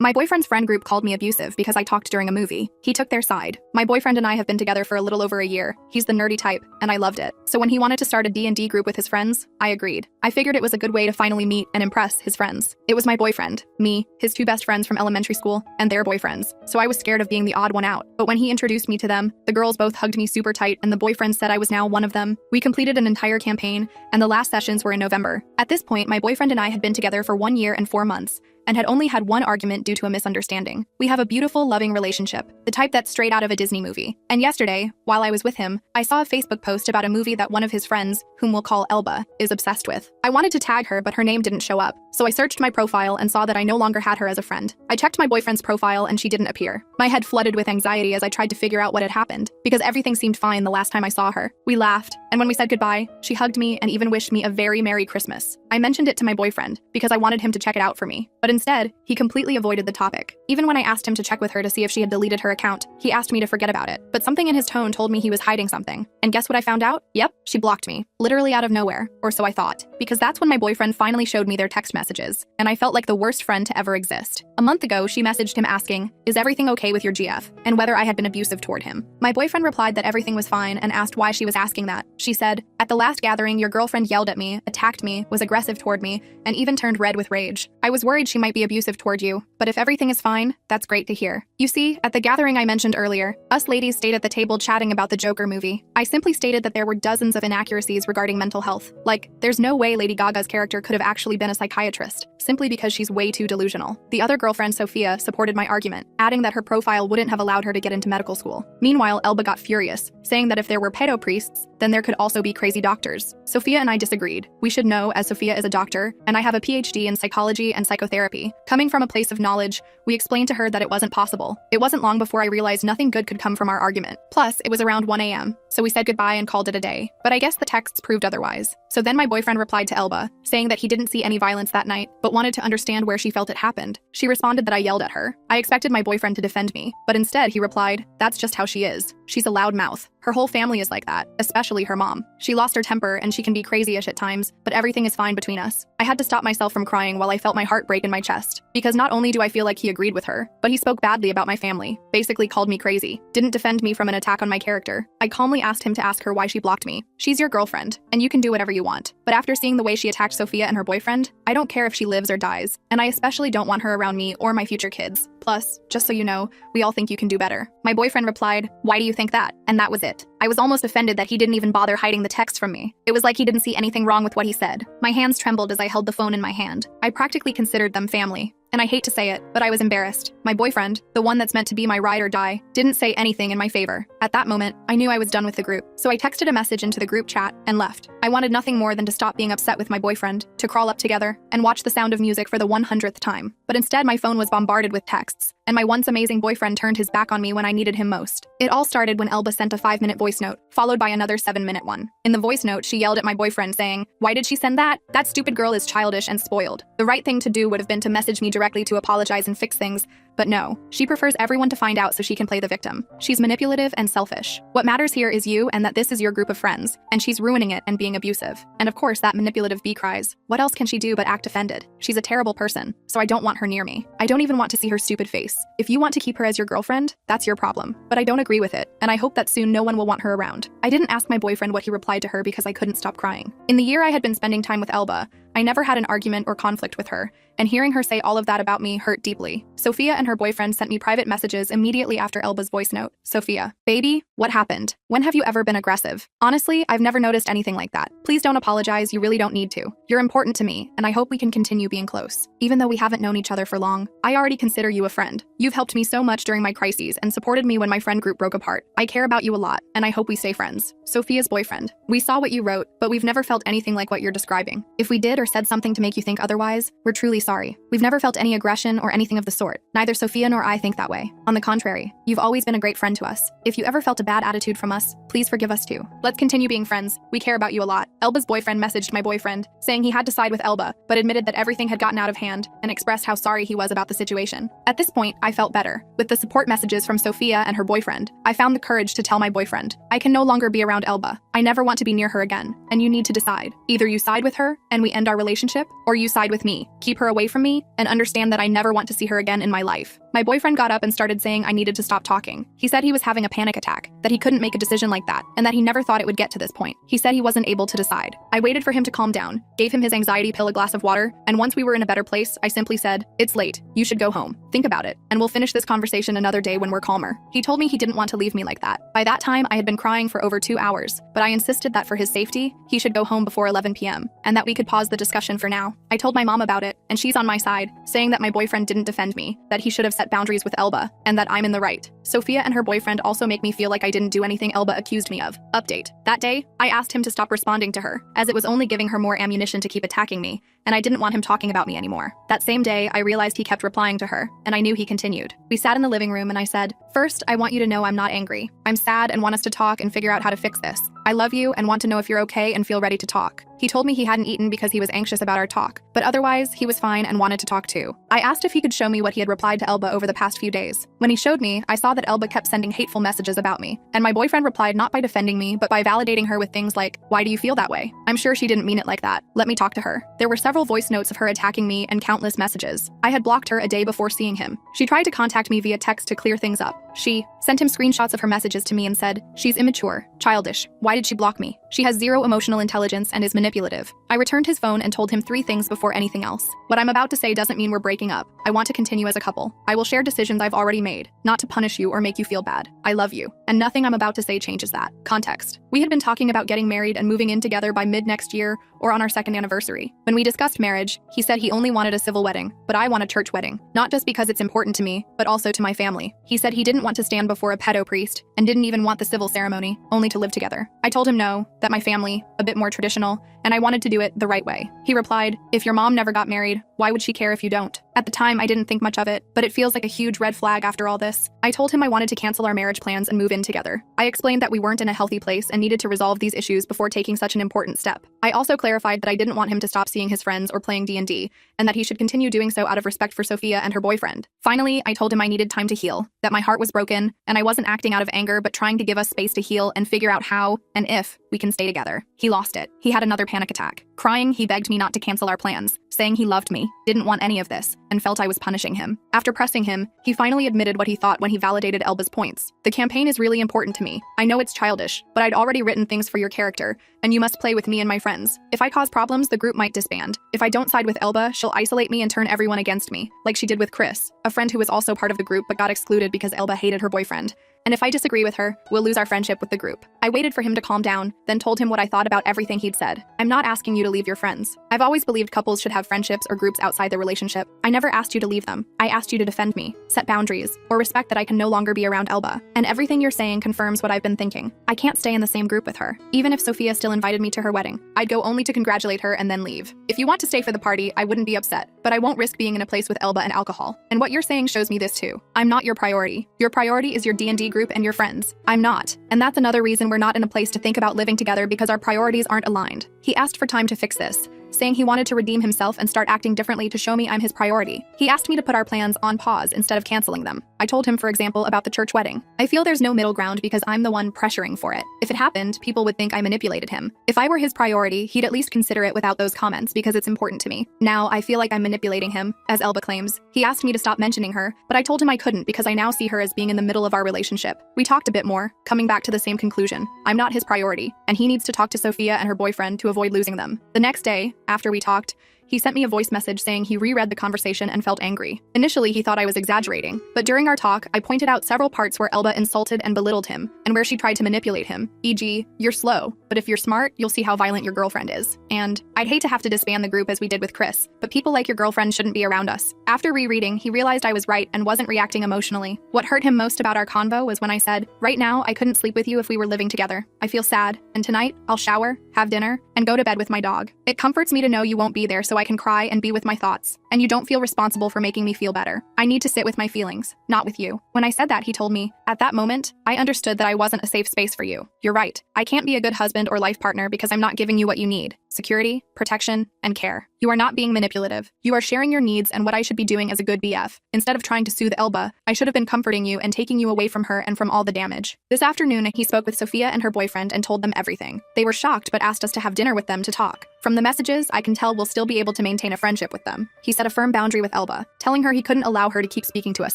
My boyfriend's friend group called me abusive because I talked during a movie. He took their side. My boyfriend and I have been together for a little over a year. He's the nerdy type, and I loved it. So when he wanted to start a D&D group with his friends, I agreed. I figured it was a good way to finally meet and impress his friends. It was my boyfriend, me, his two best friends from elementary school, and their boyfriends. So I was scared of being the odd one out. But when he introduced me to them, the girls both hugged me super tight, and the boyfriend said I was now one of them. We completed an entire campaign, and the last sessions were in November. At this point, my boyfriend and I had been together for 1 year and 4 months, and had only had one argument due to a misunderstanding. We have a beautiful, loving relationship, the type that's straight out of a Disney movie. And yesterday, while I was with him, I saw a Facebook post about a movie that one of his friends, whom we'll call Elba, is obsessed with. I wanted to tag her, but her name didn't show up, so I searched my profile and saw that I no longer had her as a friend. I checked my boyfriend's profile and she didn't appear. My head flooded with anxiety as I tried to figure out what had happened, because everything seemed fine the last time I saw her. We laughed, and when we said goodbye, she hugged me and even wished me a very Merry Christmas. I mentioned it to my boyfriend, because I wanted him to check it out for me, but instead, he completely avoided the topic. Even when I asked him to check with her to see if she had deleted her account, he asked me to forget about it. But something in his tone told me he was hiding something. And guess what I found out? Yep, she blocked me. Literally out of nowhere, or so I thought. Because that's when my boyfriend finally showed me their text messages, and I felt like the worst friend to ever exist. A month ago, she messaged him asking, "Is everything okay with your GF?" and whether I had been abusive toward him. My boyfriend replied that everything was fine and asked why she was asking that. She said, "At the last gathering, your girlfriend yelled at me, attacked me, was aggressive toward me, and even turned red with rage. I was worried she might be abusive toward you, but if everything is fine, that's great to hear." You see, at the gathering I mentioned earlier, us ladies stayed at the table chatting about the Joker movie. I simply stated that there were dozens of inaccuracies regarding mental health. Like, there's no way Lady Gaga's character could have actually been a psychiatrist, simply because she's way too delusional. The other girlfriend, Sophia, supported my argument, adding that her profile wouldn't have allowed her to get into medical school. Meanwhile, Elba got furious, saying that if there were pedo priests, then there could also be crazy doctors. Sophia and I disagreed. We should know, as Sophia is a doctor, and I have a PhD in psychology and psychotherapy. Coming from a place of knowledge, we explained to her that it wasn't possible. It wasn't long before I realized nothing good could come from our argument. Plus, it was around 1 a.m., so we said goodbye and called it a day. But I guess the texts proved otherwise. So then my boyfriend replied to Elba, saying that he didn't see any violence that night, but wanted to understand where she felt it happened. She responded that I yelled at her. I expected my boyfriend to defend me, but instead he replied, "That's just how she is. She's a loud mouth. Her whole family is like that, especially her mom. She lost her temper and she can be crazy-ish at times, but everything is fine between us." I had to stop myself from crying while I felt my heart break in my chest, because not only do I feel like he agreed with her, but he spoke badly about my family, basically called me crazy, didn't defend me from an attack on my character. I calmly asked him to ask her why she blocked me. She's your girlfriend, and you can do whatever you want. But after seeing the way she attacked Sophia and her boyfriend, I don't care if she lives or dies, and I especially don't want her around me or my future kids. Plus, just so you know, we all think you can do better. My boyfriend replied, "Why do you think that?" And that was it. I was almost offended that he didn't even bother hiding the text from me. It was like he didn't see anything wrong with what he said. My hands trembled as I held the phone in my hand. I practically considered them family. And I hate to say it, but I was embarrassed. My boyfriend, the one that's meant to be my ride or die, didn't say anything in my favor. At that moment, I knew I was done with the group, so I texted a message into the group chat and left. I wanted nothing more than to stop being upset with my boyfriend, to crawl up together, and watch The Sound of Music for the 100th time. But instead, my phone was bombarded with texts, and my once amazing boyfriend turned his back on me when I needed him most. It all started when Elba sent a 5-minute voice note, followed by another 7-minute one. In the voice note, she yelled at my boyfriend saying, "Why did she send that? That stupid girl is childish and spoiled." The right thing to do would have been to message me directly to apologize and fix things, but no, she prefers everyone to find out so she can play the victim. She's manipulative and selfish. What matters here is you and that this is your group of friends, and she's ruining it and being abusive. And of course, that manipulative bee cries. What else can she do but act offended? She's a terrible person, so I don't want her near me. I don't even want to see her stupid face. If you want to keep her as your girlfriend, that's your problem. But I don't agree with it, and I hope that soon no one will want her around. I didn't ask my boyfriend what he replied to her because I couldn't stop crying. In the year I had been spending time with Elba, I never had an argument or conflict with her, and hearing her say all of that about me hurt deeply. Sophia and her boyfriend sent me private messages immediately after Elba's voice note. Sophia, "Baby, what happened? When have you ever been aggressive? Honestly, I've never noticed anything like that. Please don't apologize, you really don't need to. You're important to me, and I hope we can continue being close. Even though we haven't known each other for long, I already consider you a friend. You've helped me so much during my crises and supported me when my friend group broke apart. I care about you a lot, and I hope we stay friends." Sophia's boyfriend. "We saw what you wrote, but we've never felt anything like what you're describing. If we did or said something to make you think otherwise, we're truly sorry. We've never felt any aggression or anything of the sort. Neither Sophia nor I think that way. On the contrary, you've always been a great friend to us. If you ever felt a bad attitude from us, please forgive us too. Let's continue being friends. We care about you a lot." Elba's boyfriend messaged my boyfriend, saying he had to side with Elba, but admitted that everything had gotten out of hand and expressed how sorry he was about the situation. At this point, I felt better. With the support messages from Sophia and her boyfriend, I found the courage to tell my boyfriend, I can no longer be around Elba. I never want to be near her again, and you need to decide. Either you side with her and we end our relationship, or you side with me, keep her away from me, and understand that I never want to see her again in my life. My boyfriend got up and started saying I needed to stop talking. He said he was having a panic attack, that he couldn't make a decision like that, and that he never thought it would get to this point. He said he wasn't able to decide. I waited for him to calm down, gave him his anxiety pill, a glass of water, and once we were in a better place, I simply said, it's late, you should go home. Think about it, and we'll finish this conversation another day when we're calmer. He told me he didn't want to leave me like that. By that time, I had been crying for over 2 hours, but I insisted that for his safety, he should go home before 11 p.m., and that we could pause the discussion for now. I told my mom about it, and she's on my side, saying that my boyfriend didn't defend me, that he should have set boundaries with Elba, and that I'm in the right. Sophia and her boyfriend also make me feel like I didn't do anything Elba accused me of. Update. That day, I asked him to stop responding to her, as it was only giving her more ammunition to keep attacking me, and I didn't want him talking about me anymore. That same day, I realized he kept replying to her, and I knew he continued. We sat in the living room and I said, first, I want you to know I'm not angry. I'm sad and want us to talk and figure out how to fix this. I love you and want to know if you're okay and feel ready to talk. He told me he hadn't eaten because he was anxious about our talk, but otherwise, he was fine and wanted to talk too. I asked if he could show me what he had replied to Elba over the past few days. When he showed me, I saw that Elba kept sending hateful messages about me, and my boyfriend replied not by defending me, but by validating her with things like, why do you feel that way? I'm sure she didn't mean it like that. Let me talk to her. There were several voice notes of her attacking me and countless messages. I had blocked her a day before seeing him. She tried to contact me via text to clear things up. She sent him screenshots of her messages to me and said, she's immature, childish. Why did she block me? She has zero emotional intelligence and is manipulative. I returned his phone and told him 3 things before anything else. What I'm about to say doesn't mean we're breaking up. I want to continue as a couple. I will share decisions I've already made, not to punish you or make you feel bad. I love you, and nothing I'm about to say changes that. Context. We had been talking about getting married and moving in together by mid-next year or on our 2nd anniversary. When we discussed marriage, he said he only wanted a civil wedding, but I want a church wedding. Not just because it's important to me, but also to my family. He said he didn't want to stand before a pedo priest and didn't even want the civil ceremony, only to live together. I told him no, that my family, a bit more traditional, and I wanted to do it the right way. He replied, if your mom never got married, why would she care if you don't? At the time, I didn't think much of it, but it feels like a huge red flag after all this. I told him I wanted to cancel our marriage plans and move in together. I explained that we weren't in a healthy place and needed to resolve these issues before taking such an important step. I also clarified that I didn't want him to stop seeing his friends or playing D&D, and that he should continue doing so out of respect for Sophia and her boyfriend. Finally, I told him I needed time to heal, that my heart was broken, and I wasn't acting out of anger but trying to give us space to heal and figure out how, and if, we can stay together. He lost it. He had another panic attack. Crying, he begged me not to cancel our plans, saying he loved me, didn't want any of this, and felt I was punishing him. After pressing him, he finally admitted what he thought when he validated Elba's points. The campaign is really important to me. I know it's childish, but I'd already written things for your character, and you must play with me and my friends. If I cause problems, the group might disband. If I don't side with Elba, she'll isolate me and turn everyone against me, like she did with Chris, a friend who was also part of the group but got excluded because Elba hated her boyfriend. And if I disagree with her, we'll lose our friendship with the group. I waited for him to calm down, then told him what I thought about everything he'd said. I'm not asking you to leave your friends. I've always believed couples should have friendships or groups outside the relationship. I never asked you to leave them. I asked you to defend me, set boundaries, or respect that I can no longer be around Elba. And everything you're saying confirms what I've been thinking. I can't stay in the same group with her. Even if Sophia still invited me to her wedding, I'd go only to congratulate her and then leave. If you want to stay for the party, I wouldn't be upset, but I won't risk being in a place with Elba and alcohol. And what you're saying shows me this too. I'm not your priority. Your priority is your D&D group and your friends. I'm not. And that's another reason we're not in a place to think about living together, because our priorities aren't aligned. He asked for time to fix this, saying he wanted to redeem himself and start acting differently to show me I'm his priority. He asked me to put our plans on pause instead of canceling them. I told him, for example, about the church wedding. I feel there's no middle ground because I'm the one pressuring for it. If it happened, people would think I manipulated him. If I were his priority, he'd at least consider it without those comments because it's important to me. Now, I feel like I'm manipulating him, as Elba claims. He asked me to stop mentioning her, but I told him I couldn't because I now see her as being in the middle of our relationship. We talked a bit more, coming back to the same conclusion. I'm not his priority, and he needs to talk to Sophia and her boyfriend to avoid losing them. The next day, after we talked, he sent me a voice message saying he reread the conversation and felt angry. Initially, he thought I was exaggerating, but during our talk, I pointed out several parts where Elba insulted and belittled him, and where she tried to manipulate him, e.g., you're slow, but if you're smart, you'll see how violent your girlfriend is. And, I'd hate to have to disband the group as we did with Chris, but people like your girlfriend shouldn't be around us. After rereading, he realized I was right and wasn't reacting emotionally. What hurt him most about our convo was when I said, right now, I couldn't sleep with you if we were living together. I feel sad, and tonight, I'll shower, have dinner, and go to bed with my dog. It comforts me to know you won't be there so I can cry and be with my thoughts. and you don't feel responsible for making me feel better. I need to sit with my feelings, not with you. When I said that, he told me, at that moment, I understood that I wasn't a safe space for you. You're right. I can't be a good husband or life partner because I'm not giving you what you need. Security, protection, and care. You are not being manipulative. You are sharing your needs and what I should be doing as a good BF. Instead of trying to soothe Elba, I should have been comforting you and taking you away from her and from all the damage. This afternoon, he spoke with Sophia and her boyfriend and told them everything. They were shocked but asked us to have dinner with them to talk. From the messages, I can tell we'll still be able to maintain a friendship with them. He set a firm boundary with Elba, telling her he couldn't allow her to keep speaking to us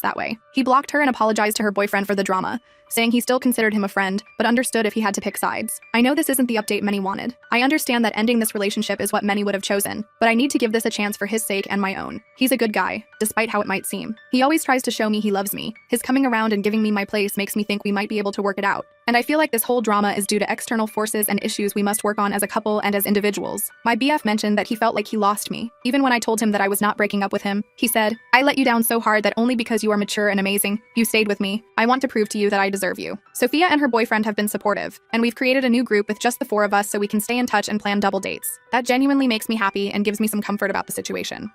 that way. He blocked her and apologized to her boyfriend for the drama, saying he still considered him a friend, but understood if he had to pick sides. I know this isn't the update many wanted. I understand that ending this relationship is what many would have chosen, but I need to give this a chance for his sake and my own. He's a good guy, despite how it might seem. He always tries to show me he loves me. His coming around and giving me my place makes me think we might be able to work it out. And I feel like this whole drama is due to external forces and issues we must work on as a couple and as individuals. My BF mentioned that he felt like he lost me. Even when I told him that I was not breaking up with him, he said, I let you down so hard that only because you are mature and amazing, you stayed with me. I want to prove to you that I deserve you. Sophia and her boyfriend have been supportive, and we've created a new group with just the 4 of us so we can stay in touch and plan double dates. That genuinely makes me happy and gives me some comfort about the situation.